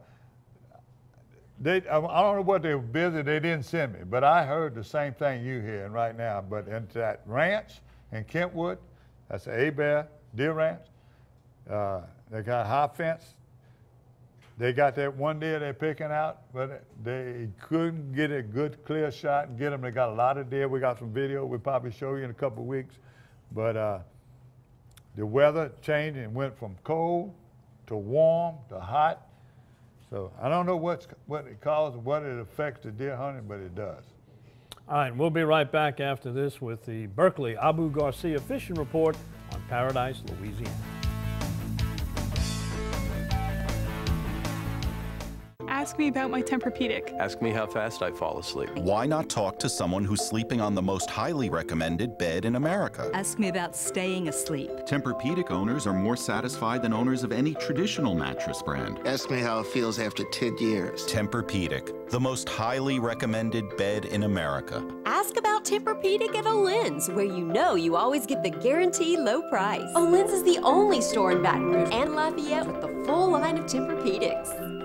don't know what they were busy, they didn't send me, but I heard the same thing you hearing right now. But in that ranch in Kentwood, that's the A-Bear Deer Ranch, they got high fence. They got that one deer they're picking out, but they couldn't get a good clear shot and get them. They got a lot of deer. We got some video we'll probably show you in a couple of weeks. But the weather changed and went from cold to warm to hot. So I don't know what it causes, what it affects the deer hunting, but it does. All right, we'll be right back after this with the Berkeley Abu Garcia Fishing Report on Paradise, Louisiana. Ask me about my Tempur-Pedic. Ask me how fast I fall asleep. Why not talk to someone who's sleeping on the most highly recommended bed in America? Ask me about staying asleep. Tempur-Pedic owners are more satisfied than owners of any traditional mattress brand. Ask me how it feels after 10 years. Tempur-Pedic, the most highly recommended bed in America. Ask about Tempur-Pedic at Olin's, where you know you always get the guaranteed low price. Olin's is the only store in Baton Rouge and Lafayette with the full line of Tempur-Pedics.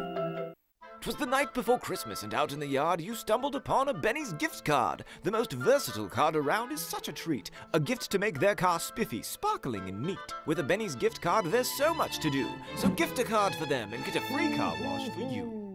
'Twas the night before Christmas, and out in the yard you stumbled upon a Benny's gift card. The most versatile card around is such a treat. A gift to make their car spiffy, sparkling, and neat. With a Benny's gift card, there's so much to do. So gift a card for them and get a free car wash for you.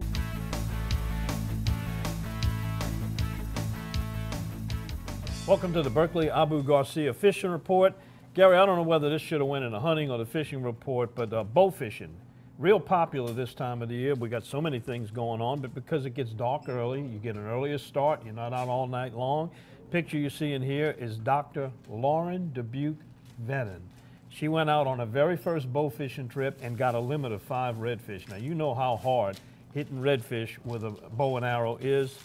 Welcome to the Berkeley Abu Garcia Fishing Report. Gary, I don't know whether this should have went in the hunting or the fishing report, but bow fishing. Real popular this time of the year. We got so many things going on, but because it gets dark early, you get an earlier start. You're not out all night long. Picture you see in here is Dr. Lauren Dubuque Venon. She went out on her very first bow fishing trip and got a limit of 5 redfish. Now you know how hard hitting redfish with a bow and arrow is.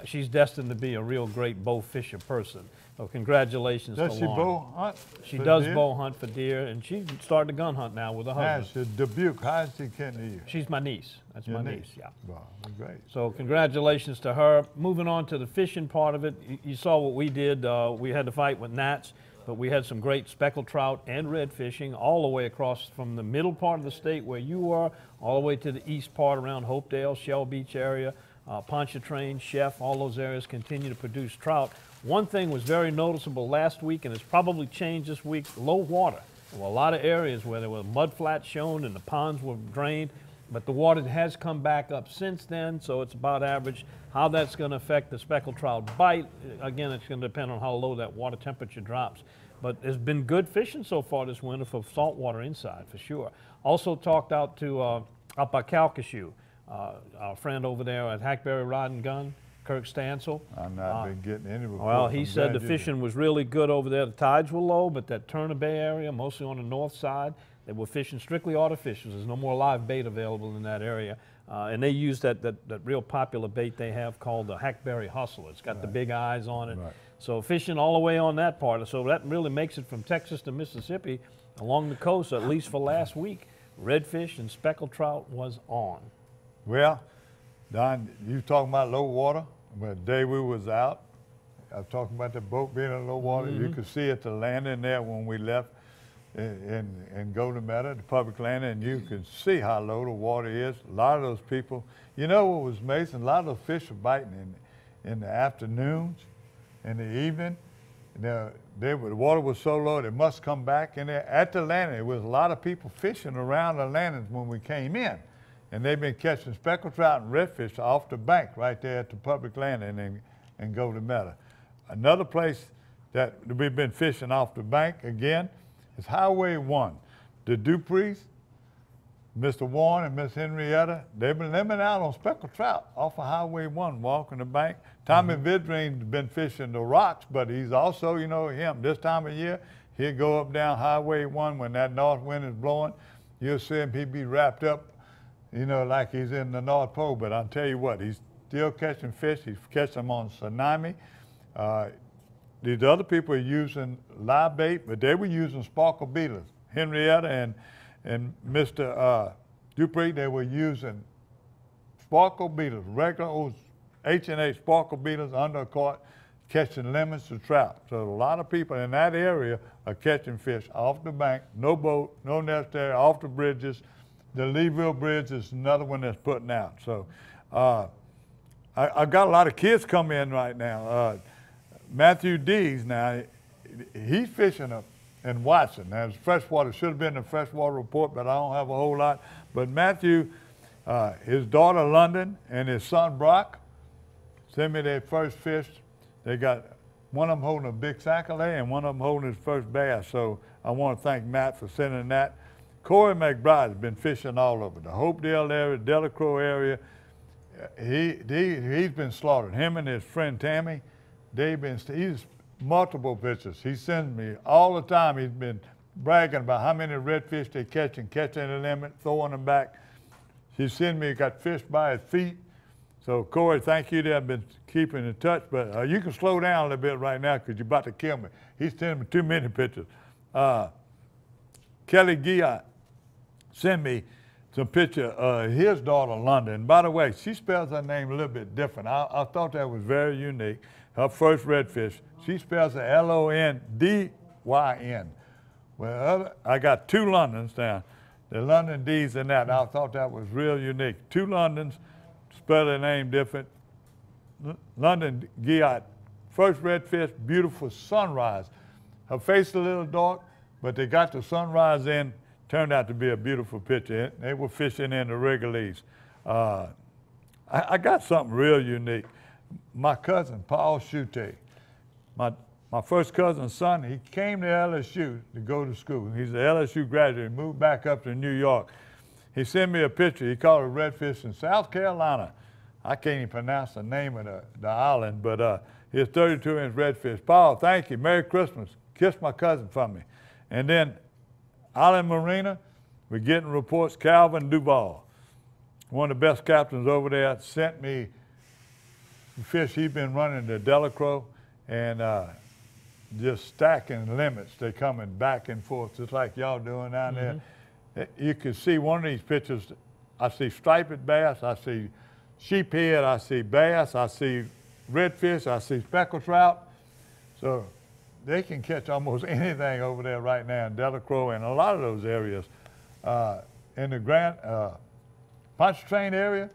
She's destined to be a real great bow fisher person. So congratulations to Lauren. Does she bow hunt? She does bow hunt for deer, and she started to gun hunt now with her husband. Dubuque, how is she getting to you? She's my niece. That's my niece, yeah. Wow, great. So congratulations to her. Moving on to the fishing part of it, you saw what we did. We had to fight with gnats, but we had some great speckled trout and red fishing all the way across from the middle part of the state where you are, all the way to the east part around Hopedale, Shell Beach area, Pontchartrain, Chef, all those areas continue to produce trout. One thing was very noticeable last week, and it's probably changed this week, low water. There were a lot of areas where there were mud flats shown and the ponds were drained, but the water has come back up since then, so it's about average. How that's going to affect the speckled trout bite, again, it's going to depend on how low that water temperature drops. But there's been good fishing so far this winter for saltwater inside, for sure. Also talked out to up by Calcasieu, our friend over there at Hackberry Rod and Gun, Kirk Stansel. I've not been getting any reports. Well, he said the fishing was really good over there. The tides were low, but that Turner Bay area, mostly on the north side, they were fishing strictly artificial. There's no more live bait available in that area. And they use that real popular bait they have called the Hackberry Hustler. It's got the big eyes on it. Right. So fishing all the way on that part. So that really makes it from Texas to Mississippi along the coast, at least for last week. Redfish and speckled trout was on. Well, Don, you talking about low water? Well, the day we was out, I was talking about the boat being in low water. You could see at the landing there when we left in Golden Meadow, the public landing, and you can see how low the water is. A lot of those people, you know what was amazing? A lot of those fish are biting in the afternoons, in the evening. The water was so low, they must come back. And at the landing, there was a lot of people fishing around the landings when we came in. And they've been catching speckled trout and redfish off the bank right there at the public landing in Golden Meadow. Another place that we've been fishing off the bank again is Highway 1. The Duprees, Mr. Warren and Miss Henrietta, they've been living out on speckled trout off of Highway 1, walking the bank. Tommy Vidring's been fishing the rocks, but he's also, you know, him, this time of year, he'll go up down Highway 1 when that north wind is blowing. You'll see him, he'd be wrapped up, you know, like he's in the North Pole. But I'll tell you what, he's still catching fish. He's catching them on tsunami. These other people are using live bait, but they were using sparkle beetles. Henrietta and Mr. Dupree, they were using sparkle beetles, regular old H&H sparkle beetles under a cart, catching lemons to trout. So a lot of people in that area are catching fish off the bank, no boat, no nest there, off the bridges. The Leeville Bridge is another one that's putting out. So I've got a lot of kids come in right now. Matthew Dees now, he's fishing up in Watson. Now, freshwater should have been a freshwater report, but I don't have a whole lot. But Matthew, his daughter London and his son Brock sent me their first fish. They got one of them holding a big sac-a-lait and one of them holding his first bass. So I want to thank Matt for sending that. Corey McBride has been fishing all over the Hopedale area, Delacroix area. He's been slaughtered. Him and his friend Tammy, he's multiple pictures. He sends me all the time. He's been bragging about how many redfish they catching the limit, throwing them back. He sent me, got fish by his feet. So Corey, thank you. I've been keeping in touch, but you can slow down a little bit right now because you're about to kill me. He's sending me too many pictures. Kelly Giat sent me some picture of his daughter London. By the way, she spells her name a little bit different. I thought that was very unique. Her first redfish, she spells it L-O-N-D-Y-N. Well, I got two Londons down. The London D's in that. I thought that was real unique. Two Londons, spell their name different. London Giat, first redfish, beautiful sunrise. Her face a little dark, but they got the sunrise in. Turned out to be a beautiful picture. They were fishing in the Wrigley's. I got something real unique. My cousin, Paul Schute, my first cousin's son, he came to LSU to go to school. He's an LSU graduate, moved back up to New York. He sent me a picture. He caught a redfish in South Carolina. I can't even pronounce the name of the island, but he's 32-inch redfish. Paul, thank you. Merry Christmas. Kiss my cousin for me. And then Island Marina, we're getting reports. Calvin Duval, one of the best captains over there, sent me fish he's been running to Delacroix and just stacking limits. They're coming back and forth just like y'all doing down there. You can see one of these pictures. I see striped bass, I see sheephead, I see bass, I see redfish, I see speckled trout. So they can catch almost anything over there right now in Delacroix and a lot of those areas. In the Grand Pontchartrain area,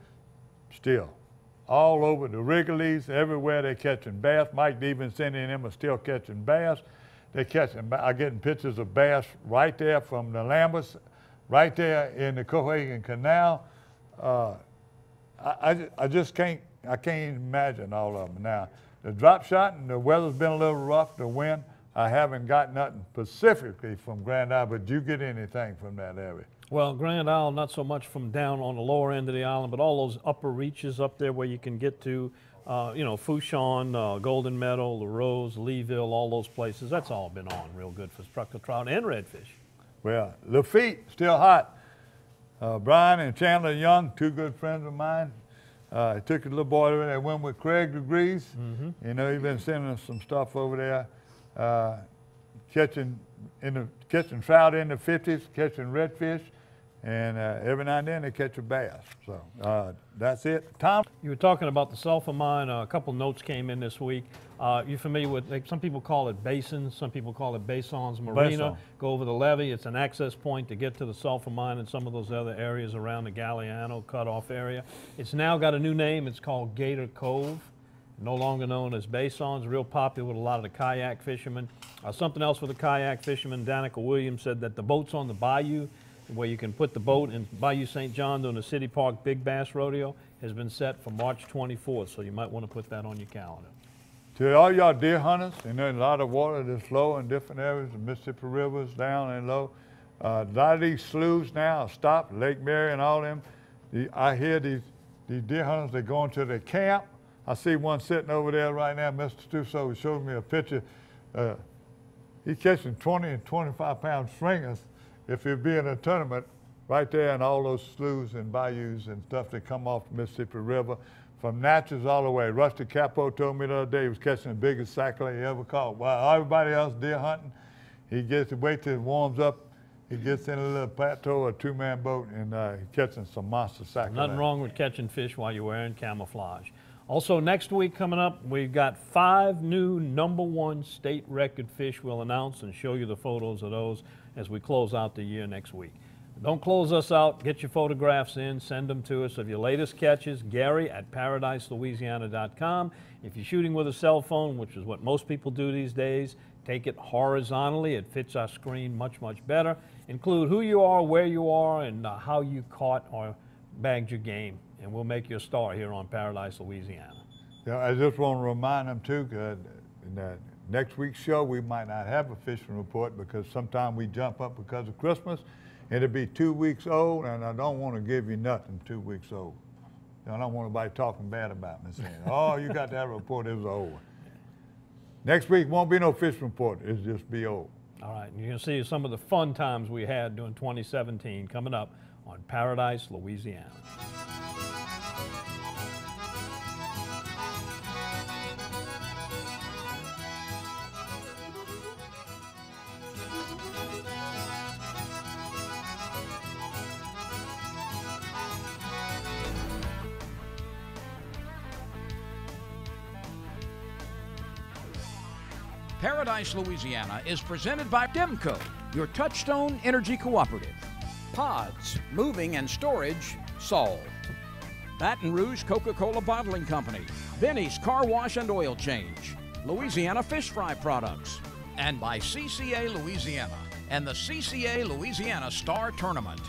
still. All over the Wrigley's, everywhere they're catching bass. Mike Stevenson and them are still catching bass. They're catching, I'm getting pictures of bass right there from the Lamberts, right there in the Cohagen Canal. I just can't imagine all of them. Now, the drop shot and the weather's been a little rough, the wind, I haven't got nothing specifically from Grand Isle, but do you get anything from that area? Well, Grand Isle, not so much from down on the lower end of the island, but all those upper reaches up there where you can get to, you know, Fouchon, Golden Meadow, La Rose, Leeville, all those places. That's all been on real good for speckled trout and redfish. Well, Lafitte, still hot. Brian and Chandler Young, two good friends of mine. I took a little boy over there, went with Craig Degrees. You know, he's been sending us some stuff over there. Catching trout in the 50s, catching redfish. And every now and then they catch a bass. So that's it. Tom? You were talking about the sulfur mine. A couple notes came in this week. You familiar with, some people call it basins, some people call it basins marina. Basin. Go over the levee. It's an access point to get to the sulfur mine and some of those other areas around the Galliano cutoff area. It's now got a new name. It's called Gator Cove. No longer known as basins, real popular with a lot of the kayak fishermen. Something else with the kayak fishermen, Danica Williams said that the boats on the bayou, where you can put the boat in Bayou St. John during the City Park Big Bass Rodeo, has been set for March 24th, so you might want to put that on your calendar. To all y'all deer hunters, and there's a lot of water that's low in different areas, the Mississippi River's down and low. A lot of these sloughs now are stopped, Lake Mary and all them. I hear these deer hunters, they're going to their camp. I see one sitting over there right now, Mr. Stuso showed me a picture. He's catching 20 and 25 pound stringers if he'd be in a tournament right there in all those sloughs and bayous and stuff that come off the Mississippi River from Natchez all the way. Rusty Capo told me the other day he was catching the biggest sackler he ever caught. While everybody else deer hunting, he gets to wait till it warms up. He gets in a little plateau or two-man boat and catching some monster sackler. Nothing wrong with catching fish while you're wearing camouflage. Also, next week coming up, we've got 5 new #1 state record fish we'll announce and show you the photos of those as we close out the year next week. Don't close us out. Get your photographs in. Send them to us of your latest catches. Gary at ParadiseLouisiana.com. If you're shooting with a cell phone, which is what most people do these days, take it horizontally. It fits our screen much, much better. Include who you are, where you are, and how you caught or bagged your game. And we'll make you a star here on Paradise, Louisiana. Yeah, I just want to remind them too, in that next week's show we might not have a fishing report because sometimes we jump up because of Christmas. It'll be 2 weeks old, and I don't want to give you nothing 2 weeks old. I don't want anybody talking bad about me saying, oh, you got that report, it was old. Next week won't be no fishing report, it'll just be old. All right, you're going to see some of the fun times we had during 2017 coming up on Paradise, Louisiana. Paradise, Louisiana is presented by Demco, your Touchstone Energy Cooperative. Pods, moving and storage solved. Baton Rouge Coca-Cola Bottling Company, Benny's Car Wash and Oil Change, Louisiana Fish Fry Products, and by CCA Louisiana and the CCA Louisiana Star Tournament.